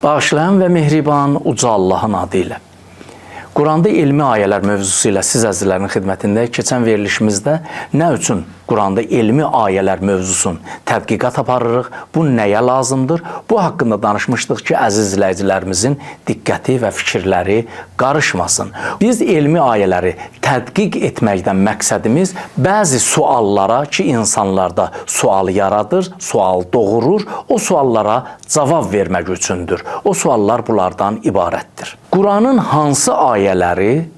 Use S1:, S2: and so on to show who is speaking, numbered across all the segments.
S1: Bağışlayan və mehriban uca Allahın adı ilə. Quranda elmi ayələr mövzusu ilə siz əzizlərin xidmətində keçən verilişimizdə nə üçün Quranda elmi ayələr mövzusun tədqiqat aparırıq, bu nəyə lazımdır? Bu haqqında danışmışdıq ki, əziz izləyicilərimizin diqqəti və fikirləri qarışmasın. Biz elmi ayələri tədqiq etməkdən məqsədimiz bəzi suallara ki, insanlarda sual yaradır, sual doğurur, o suallara cavab vermək üçündür. O suallar bunlardan ibarətdir. Quranın hansı ayələri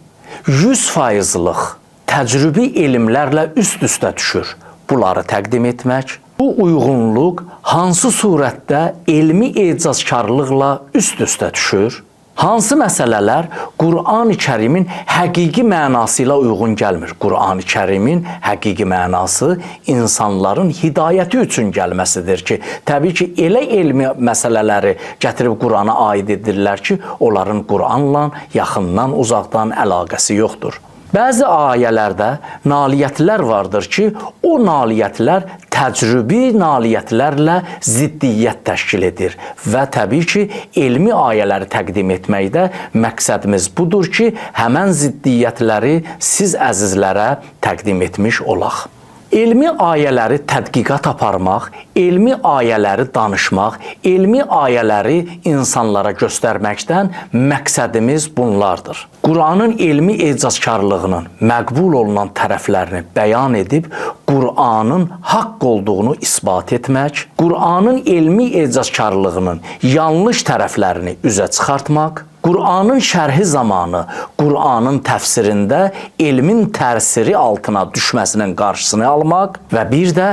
S1: 100%'lıq təcrübi elmlərlə üst-üstə düşür? Bunları təqdim etmək. Bu uyğunluq hansı surətdə elmi ecazkarlıqla üst-üstə düşür? Hansı məsələlər Qur'an-ı Kərimin həqiqi mənası ilə uyğun gəlmir? Qur'an-ı Kərimin həqiqi mənası insanların hidayəti üçün gəlməsidir ki, təbii ki, elə elmi məsələləri gətirib Qur'ana aid edirlər ki, onların Qur'anla yaxından, uzaqdan əlaqəsi yoxdur. Bəzi ayələrdə nailiyyətlər vardır ki, o nailiyyətlər təcrübi nailiyyətlərlə ziddiyyət təşkil edir və təbii ki, elmi ayələri təqdim etməkdə məqsədimiz budur ki, həmən ziddiyyətləri siz əzizlərə təqdim etmiş olaq. Elmi ayələri tədqiqat aparmaq, elmi ayələri danışmaq, elmi ayələri insanlara göstərməkdən məqsədimiz bunlardır. Qur'anın elmi ecazkarlığının məqbul olunan tərəflərini bəyan edib, Qur'anın haqq olduğunu isbat etmək, Qur'anın elmi ecazkarlığının yanlış tərəflərini üzə çıxartmaq, Qur'anın şərhi zamanı Qur'anın təfsirində elmin təsiri altına düşməsinin qarşısını almaq və bir də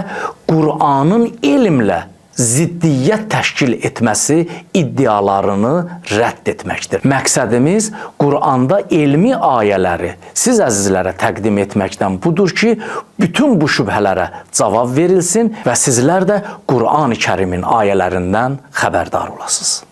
S1: Qur'anın elmlə ziddiyyət təşkil etməsi iddialarını rədd etməkdir. Məqsədimiz Qur'anda elmi ayələri siz əzizlərə təqdim etməkdən budur ki, bütün bu şübhələrə cavab verilsin və sizlər də Qur'an-ı Kərimin ayələrindən xəbərdar olasınız.